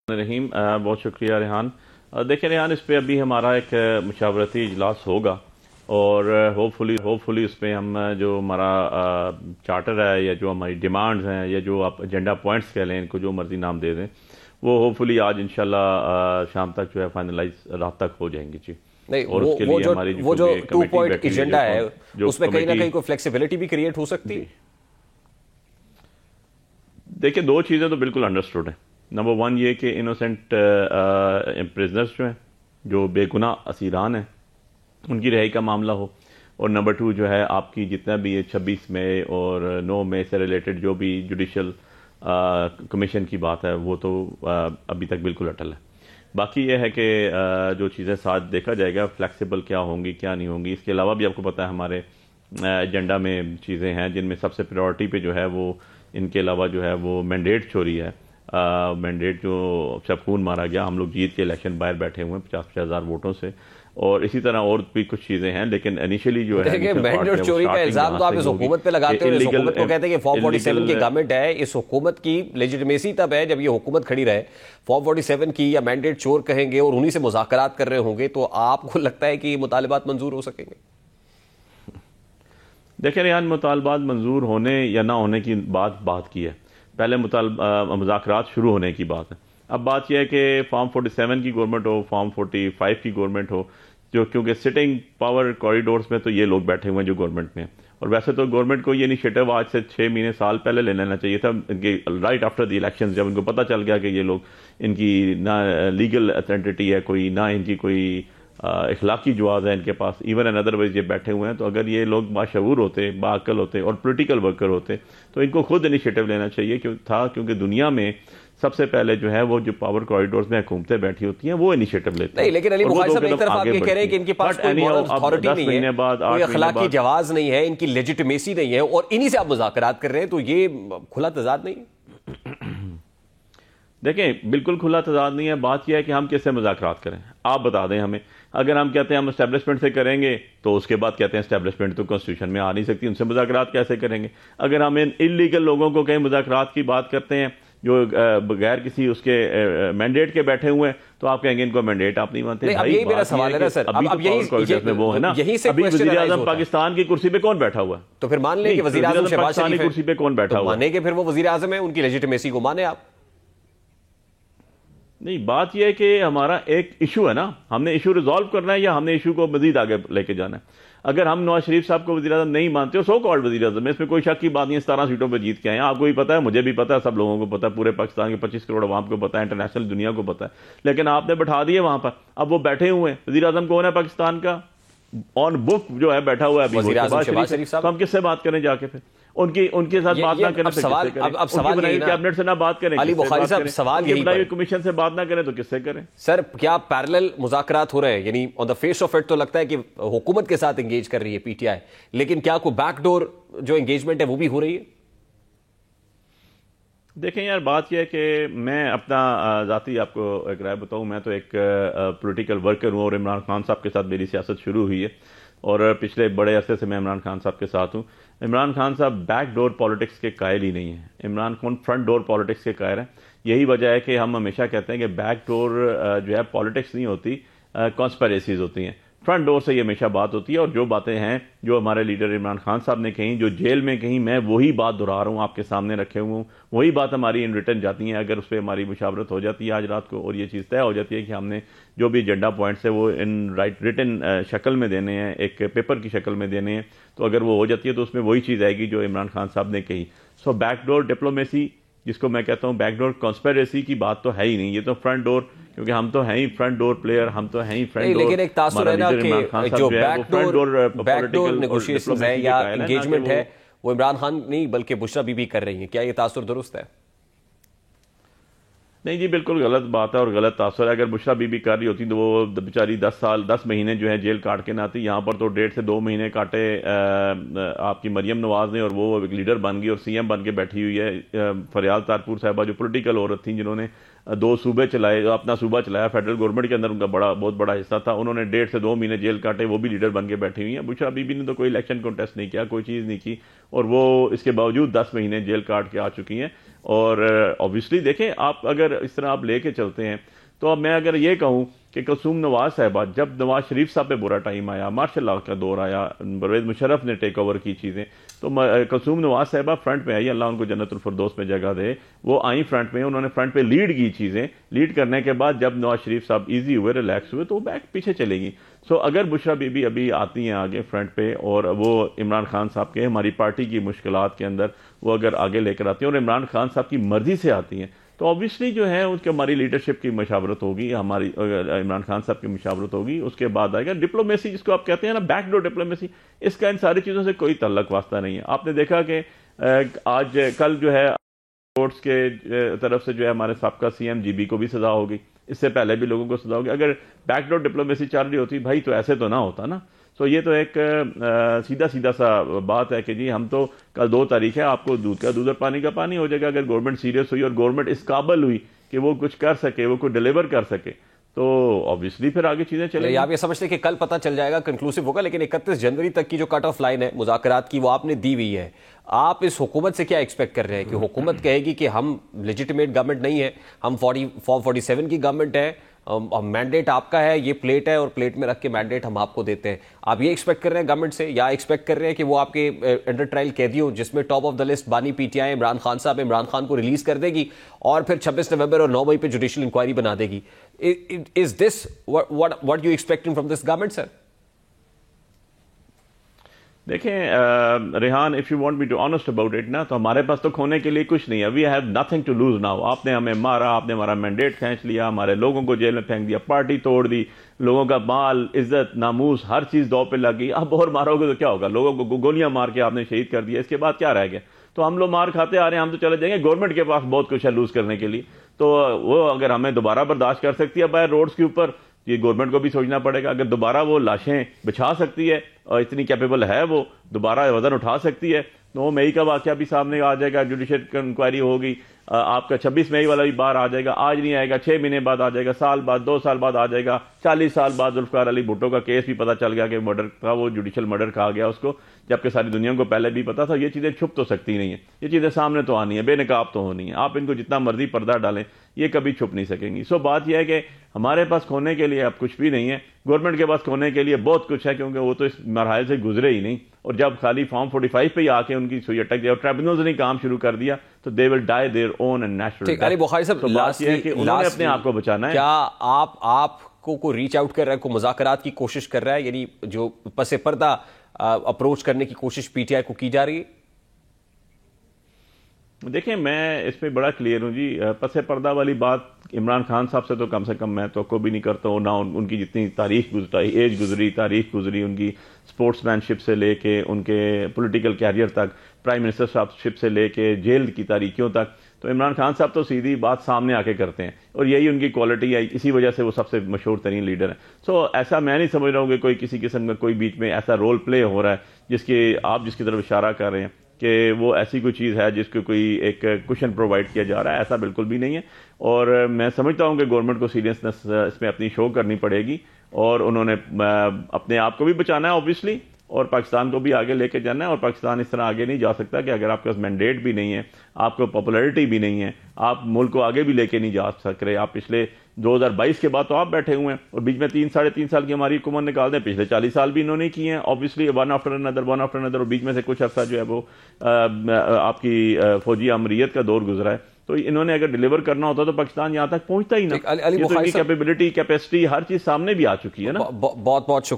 رحیم بہت شکریہ ریحان۔ دیکھیں ریحان، اس پہ ابھی ہمارا ایک مشاورتی اجلاس ہوگا اور ہوپ فلی اس پہ ہم جو ہمارا چارٹر ہے یا جو ہماری ڈیمانڈز ہیں یا جو آپ ایجنڈا پوائنٹس کہہ لیں، ان کو جو مرضی نام دے دیں، وہ ہوپ فلی آج انشاءاللہ شام تک جو ہے فائنلائز رات تک ہو جائیں گی جی۔ نہیں، اور اس کے لیے ہماری وہ جو 2 پوائنٹ بیٹھی ایجنڈا ہے اس میں کہیں نہ کہیں کوئی فلیکسیبلٹی بھی کریٹ ہو سکتی ہے۔ دیکھیں، 2 چیزیں تو بالکل انڈرسٹوڈ ہیں۔ نمبر 1 یہ کہ انوسنٹ پریزنرز جو ہیں، جو بے گناہ اسیران ہیں، ان کی رہائی کا معاملہ ہو، اور نمبر 2 جو ہے آپ کی جتنا بھی 26 مئی اور 9 مئی سے ریلیٹڈ جو بھی جوڈیشل کمیشن کی بات ہے، وہ تو ابھی تک بالکل اٹل ہے۔ باقی یہ ہے کہ جو چیزیں ساتھ دیکھا جائے گا فلیکسیبل کیا ہوں گی کیا نہیں ہوں گی۔ اس کے علاوہ بھی آپ کو پتہ ہے ہمارے ایجنڈا میں چیزیں ہیں جن میں سب سے پریورٹی پہ جو ہے وہ ان کے علاوہ جو ہے وہ مینڈیٹ چوری ہے۔ مینڈیٹ جو سب خون مارا گیا، ہم لوگ جیت کے الیکشن باہر بیٹھے ہوئے ہیں 50,000 ہزار ووٹوں سے، اور اسی طرح اور بھی کچھ چیزیں ہیں، لیکن انیشلی جو ہے مینڈیٹ چوری کا الزام تو آپ اس حکومت پہ لگاتے ہیں۔ اس حکومت کو کہتے ہیں کہ فارم 47 کی گورنمنٹ ہے، اس حکومت کی لیجٹمیسی تب ہے جب یہ حکومت کھڑی رہے۔ فارم 47 کی یا مینڈیٹ چور کہیں گے اور انہی سے مذاکرات کر رہے ہوں گے، تو آپ کو لگتا ہے کہ یہ مطالبات منظور ہو سکیں گے؟ دیکھیں ریحان، مطالبات منظور ہونے یا نہ ہونے کی بات کی ہے، پہلے مذاکرات شروع ہونے کی بات ہے۔ اب بات یہ ہے کہ فارم 47 کی گورنمنٹ ہو، فارم 45 کی گورنمنٹ ہو، جو کیونکہ سٹنگ پاور کوریڈورز میں تو یہ لوگ بیٹھے ہوئے ہیں جو گورنمنٹ میں، اور ویسے تو گورنمنٹ کو یہ انیشیٹو آج سے 6 مہینے سال پہلے لے لینا چاہیے تھا، ان کے رائٹ آفٹر دی الیکشن، جب ان کو پتہ چل گیا کہ یہ لوگ ان کی نہ لیگل اتھینٹی ہے کوئی، نہ ان کی کوئی اخلاقی جواز ہے ان کے پاس، ایون ان ادر ویز یہ بیٹھے ہوئے ہیں، تو اگر یہ لوگ باشعور ہوتے، باعقل ہوتے اور پولیٹیکل ورکر ہوتے تو ان کو خود انیشیٹو لینا چاہیے تھا، کیونکہ دنیا میں سب سے پہلے جو ہے وہ جو پاور کوریڈورز میں حکومتیں بیٹھی ہوتی ہیں وہ انیشیٹو لیتے ہیں۔ نہیں، لیکن علی بخاری صاحب ایک طرف آپ یہ کہہ رہے ہیں کہ ان کے پاس کوئی مورل اتھارٹی نہیں ہے، کوئی اخلاقی جواز نہیں ہے، ان کی لیجٹمیسی نہیں ہے، اور انہی سے آپ مذاکرات کر رہے ہیں، تو یہ کھلا تضاد نہیں ہے؟ دیکھیں، بالکل کھلا تضاد نہیں ہے۔ بات یہ ہے کہ ہم کس سے مذاکرات کریں، آپ بتا دیں ہمیں۔ اگر ہم کہتے ہیں ہم اسٹیبلشمنٹ سے کریں گے تو اس کے بعد کہتے ہیں اسٹیبلشمنٹ تو کانسٹیٹیوشن میں آ نہیں سکتی، ان سے مذاکرات کیسے کریں گے؟ اگر ہم ان انلیگل لوگوں کو کہیں مذاکرات کی بات کرتے ہیں جو بغیر کسی اس کے مینڈیٹ کے بیٹھے ہوئے ہیں، تو آپ کہیں گے ان کو مینڈیٹ آپ نہیں مانتے۔ اب یہی میرا سوال ہے نا سر، اب یہی وہ ہے نا، ابھی وزیر اعظم پاکستان کی کرسی پہ کون بیٹھا ہوا ہے؟ تو پھر مان لیں کہ وزیر اعظم شہباز شریف کی کرسی پہ کون بیٹھا ہوا ہے؟ مانے کہ پھر وہ وزیر اعظم ہے، ان کی لیجٹمیسی کو مانے آپ؟ نہیں، بات یہ ہے کہ ہمارا ایک ایشو ہے نا، ہم نے ایشو ریزالو کرنا ہے یا ہم نے ایشو کو مزید آگے لے کے جانا ہے۔ اگر ہم نواز شریف صاحب کو وزیر اعظم نہیں مانتے، اور سو کالڈ وزیر اعظم ہے، اس میں کوئی شک کی بات نہیں ہے، 17 سیٹوں پہ جیت کے آئے ہیں، آپ کو بھی پتا ہے، مجھے بھی پتا ہے، سب لوگوں کو پتا ہے، پورے پاکستان کے 25 کروڑ عوام کو پتا ہے، انٹرنیشنل دنیا کو پتا ہے، لیکن آپ نے بٹھا دیے وہاں پر، اب وہ بیٹھے ہوئے ہیں۔ وزیر اعظم کون ہے پاکستان کا؟ آن بک جو ہے بیٹھا ہوا ہے وزیر اعظم شہباز شریف صاحب، تو ہم کس سے بات کریں جا کے؟ پھر ان کے ساتھ بات نہ کریں، اب سوال کیبنٹ سے نہ بات کریں، علی بخاری صاحب سوال یہی ہے، کمیشن سے بات نہ کریں تو کس سے کریں؟ سر کیا پیرلل مذاکرات ہو رہے ہیں؟ یعنی آن دا فیس آف اٹ تو لگتا ہے کہ حکومت کے ساتھ انگیج کر رہی ہے پی ٹی آئی، لیکن کیا کوئی بیک ڈور جو انگیجمنٹ ہے وہ بھی ہو رہی ہے؟ دیکھیں یار، بات یہ ہے کہ میں اپنا ذاتی آپ کو ایک رائے بتاؤں، میں تو ایک پولیٹیکل ورکر ہوں، اور عمران خان صاحب کے ساتھ میری سیاست شروع ہوئی ہے، اور پچھلے بڑے عرصے سے میں عمران خان صاحب کے ساتھ ہوں۔ عمران خان صاحب بیک ڈور پالیٹکس کے قائل ہی نہیں ہیں، Imran Khan front door politics کے قائل ہیں۔ یہی وجہ ہے کہ ہم ہمیشہ کہتے ہیں کہ بیک ڈور جو ہے پالیٹکس نہیں ہوتی، کانسپیریسیز ہوتی ہیں، فرنٹ ڈور سے یہ ہمیشہ بات ہوتی ہے، اور جو باتیں ہیں جو ہمارے لیڈر عمران خان صاحب نے کہیں، جو جیل میں کہیں، میں وہی بات دہرا رہا ہوں، آپ کے سامنے رکھے ہوئے ہوں، وہی بات ہماری ان ریٹن جاتی ہیں۔ اگر اس پہ ہماری مشاورت ہو جاتی ہے آج رات کو، اور یہ چیز طے ہو جاتی ہے کہ ہم نے جو بھی ایجنڈا پوائنٹس ہے وہ ان ریٹن شکل میں دینے ہیں، ایک پیپر کی شکل میں دینے ہیں، تو اگر وہ ہو جاتی ہے تو اس میں وہی چیز آئے گی جو عمران خان صاحب نے کہی۔ سو بیک ڈور ڈپلومیسی، جس کو میں کہتا ہوں بیک ڈور کانسپیریسی کی بات تو ہے ہی نہیں، یہ تو فرنٹ ڈور، کیونکہ ہم تو ہیں ہی فرنٹ ڈور پلیئر، ہم تو ہیں ہی فرنٹ ڈور۔ لیکن ایک تاثر ہے نا کہ جو بیک ڈور نیگوشیشنز ہیں یا انگیجمنٹ ہے وہ عمران خان نہیں بلکہ بشریٰ بی بی کر رہی ہیں، کیا یہ تاثر درست ہے؟ نہیں جی، بالکل غلط بات ہے اور غلط تاثر ہے۔ اگر بشریٰ بی بی کر رہی ہوتی تو وہ بیچاری 10 مہینے جو ہے جیل کاٹ کے نہ آتی، یہاں پر تو 1.5 سے 2 مہینے کاٹے آپ کی مریم نواز نے، اور وہ ایک لیڈر بن گئی اور سی ایم بن کے بیٹھی ہوئی ہے۔ فریال تارپور صاحبہ جو پولیٹیکل عورت تھیں، جنہوں نے 2 صوبے چلائے, اپنا صوبہ چلایا, فیڈرل گورنمنٹ کے اندر ان کا بہت بڑا حصہ تھا, انہوں نے 1.5 سے 2 مہینے جیل کاٹے, وہ بھی لیڈر بن کے بیٹھی ہوئی ہیں. بشرا بی بی نے تو کوئی الیکشن کنٹیسٹ نہیں کیا, کوئی چیز نہیں کی, اور وہ اس کے باوجود 10 مہینے جیل کاٹ کے آ چکی ہیں. اور obviously دیکھیں آپ اگر اس طرح آپ لے کے چلتے ہیں تو اب میں اگر یہ کہوں کہ کلثوم نواز صاحبہ, جب نواز شریف صاحب پہ برا ٹائم آیا, مارشل لاء کا دور آیا, پرویز مشرف نے ٹیک اوور کی چیزیں, تو کلثوم نواز صاحبہ فرنٹ پہ آئی, اللہ ان کو جنت الفردوس میں جگہ دے, وہ آئیں فرنٹ میں, انہوں نے فرنٹ پہ لیڈ کی چیزیں, لیڈ کرنے کے بعد جب نواز شریف صاحب ایزی ہوئے, ریلیکس ہوئے, تو وہ بیک پیچھے چلے گی. سو اگر بشرا بی بی ابھی آتی ہیں آگے فرنٹ پہ, اور وہ عمران خان صاحب کے, ہماری پارٹی کی مشکلات کے اندر وہ اگر آگے لے کر آتی ہیں اور عمران خان صاحب کی مرضی سے آتی ہیں, تو obviously جو ہے اس کے ہماری لیڈرشپ کی مشاورت ہوگی, ہماری عمران خان صاحب کی مشاورت ہوگی, اس کے بعد آئے گا ڈپلومیسی, جس کو آپ کہتے ہیں نا بیک ڈور ڈپلومیسی. اس کا ان ساری چیزوں سے کوئی تعلق واسطہ نہیں ہے. آپ نے دیکھا کہ آج کل جو ہے کورٹس کے طرف سے جو ہے ہمارے سابقہ CM GB کو بھی سزا ہوگی, اس سے پہلے بھی لوگوں کو سزا ہوگی. اگر بیک ڈور ڈپلومیسی چل رہی ہوتی بھائی تو ایسے تو نہ ہوتا نا. سو یہ تو ایک سیدھا سا بات ہے کہ جی ہم تو کل 2 تاریخ ہے, آپ کو دودھ کا دودھ اور پانی کا پانی ہو جائے گا. اگر گورنمنٹ سیریس ہوئی اور گورنمنٹ اس قابل ہوئی کہ وہ کچھ کر سکے, وہ کچھ ڈیلیور کر سکے, تو obviously پھر آگے چیزیں چلیں گی. آپ یہ سمجھتے ہیں کہ کل پتہ چل جائے گا, کنکلوسیو ہوگا, لیکن 31 جنوری تک کی جو کٹ آف لائن ہے مذاکرات کی وہ آپ نے دی ہوئی ہے. آپ اس حکومت سے کیا ایکسپیکٹ کر رہے ہیں کہ حکومت کہے گی کہ ہم لیجیٹیمیٹ گورنمنٹ نہیں ہے, ہم فارم 47 کی گورنمنٹ ہے, مینڈیٹ آپ کا ہے, یہ پلیٹ ہے اور پلیٹ میں رکھ کے مینڈیٹ ہم آپ کو دیتے ہیں. آپ یہ ایکسپیکٹ کر رہے ہیں گورنمنٹ سے, یا ایکسپیکٹ کر رہے ہیں کہ وہ آپ کے انڈر ٹرائل قیدیوں, جس میں ٹاپ آف دا لسٹ بانی PTI عمران خان صاحب, عمران خان کو ریلیز کر دے گی اور پھر 26 نومبر اور 9 مئی پہ جوڈیشل انکوائری بنا دے گی. از دس what you expecting from this government, sir? دیکھیں Rehan, if you want me to honest about it نا, تو ہمارے پاس تو کھونے کے لیے کچھ نہیں ہے. we have nothing to lose now. آپ نے ہمیں مارا, آپ نے ہمارا مینڈیٹ کھینچ لیا, ہمارے لوگوں کو جیل میں پھینک دیا, پارٹی توڑ دی, لوگوں کا مال, عزت, ناموس, ہر چیز دو پہ لگی. اب اور مارو گے تو کیا ہوگا؟ لوگوں کو گولیاں مار کے آپ نے شہید کر دیا, اس کے بعد کیا رہ گیا؟ تو ہم لوگ مار کھاتے آ رہے ہیں, ہم تو چلے جائیں گے. گورنمنٹ کے پاس بہت کچھ ہے لوز کرنے کے لیے, تو وہ اگر ہمیں دوبارہ برداشت کر سکتی ہے باہر روڈز کے اوپر, یہ گورنمنٹ کو بھی سوچنا پڑے گا. اگر دوبارہ وہ لاشیں بچھا سکتی ہے اور اتنی کیپیبل ہے, وہ دوبارہ وزن اٹھا سکتی ہے, 9 مئی کا واقعہ بھی سامنے آ جائے گا, جوڈیشل انکوائری ہوگی, آپ کا 26 مئی والا بھی باہر آ جائے گا. آج نہیں آئے گا, 6 مہینے بعد آ جائے گا, سال بعد, 2 سال بعد آ جائے گا. 40 سال بعد ذوالفقار علی بھٹو کا کیس بھی پتہ چل گیا کہ مرڈر تھا, وہ جوڈیشل مرڈر کہا گیا اس کو, جبکہ ساری دنیا کو پہلے بھی پتا تھا. یہ چیزیں چھپ تو سکتی نہیں ہیں, یہ چیزیں سامنے تو آنی ہیں, بے نقاب تو ہونی ہیں. آپ ان کو جتنا مرضی پردہ ڈالیں, یہ کبھی چھپ نہیں سکیں گی. سو بات یہ ہے کہ ہمارے پاس کھونے کے لیے اب کچھ بھی نہیں ہے, گورنمنٹ کے پاس کھونے کے لیے بہت کچھ ہے, کیونکہ وہ تو اس مرحلے سے گزرے ہی نہیں. اور جب خالی فارم 45 پہ ہی آ کے ان کی سوئی اٹک جائے اور ٹریبونلز نے کام شروع کر دیا, تو دے ول ڈائی دیئر اون اینڈ نیچرل. علی بخاری صاحب, بات یہ ہے کہ انہوں نے اپنے آپ کو بچانا ہے. کیا آپ کو کوئی ریچ آؤٹ کر رہا ہے, کوئی مذاکرات کی کوشش کر رہا ہے, یعنی جو پس پردہ اپروچ کرنے کی کوشش PTI کو کی جا رہی ہے؟ دیکھیں میں اس میں بڑا کلیئر ہوں جی. پس پردہ والی بات عمران خان صاحب سے کم میں توقع بھی نہیں کرتا ہوں, نہ ان کی جتنی تاریخ گزری, ایج گزری, تاریخ گزری, ان کی سپورٹس مین شپ سے لے کے ان کے پولیٹیکل کیریئر تک, پرائم منسٹر شپ سے لے کے جیل کی تاریخیوں تک, تو عمران خان صاحب تو سیدھی بات سامنے آ کے کرتے ہیں, اور یہی ان کی کوالٹی ہے, اسی وجہ سے وہ سب سے مشہور ترین لیڈر ہیں. سو ایسا میں نہیں سمجھ رہا ہوں کہ کوئی کسی قسم کا کوئی بیچ میں ایسا رول پلے ہو رہا ہے جس کی طرف اشارہ کر رہے ہیں کہ وہ ایسی کوئی چیز ہے جس کو کوئی ایک کوشن پرووائڈ کیا جا رہا ہے. ایسا بالکل بھی نہیں ہے, اور میں سمجھتا ہوں کہ گورنمنٹ کو سیریسنس اس میں اپنی شو کرنی پڑے گی, اور انہوں نے اپنے آپ کو بھی بچانا ہے اوبویسلی, اور پاکستان کو بھی آگے لے کے جانا ہے. اور پاکستان اس طرح آگے نہیں جا سکتا کہ اگر آپ کے پاس مینڈیٹ بھی نہیں ہے, آپ کو پاپولیرٹی بھی نہیں ہے, آپ ملک کو آگے بھی لے کے نہیں جا سک رہے. آپ پچھلے 2022 کے بعد تو آپ بیٹھے ہوئے ہیں, اور بیچ میں 3-3.5 سال کی ہماری حکومت نکال دیں, پچھلے 40 سال بھی انہوں نے کیے ہیں اوبویسلی, ون آفٹر اندر, اور بیچ میں سے کچھ عرصہ جو ہے وہ آپ کی فوجی امریت کا دور گزرا ہے. تو انہوں نے اگر ڈیلیور کرنا ہوتا تو پاکستان یہاں تک پہنچتا ہی نہ. کیپیبلٹی, کیپیسٹی, ہر چیز سامنے بھی آ چکی ہے نا. بہت بہت شکریہ.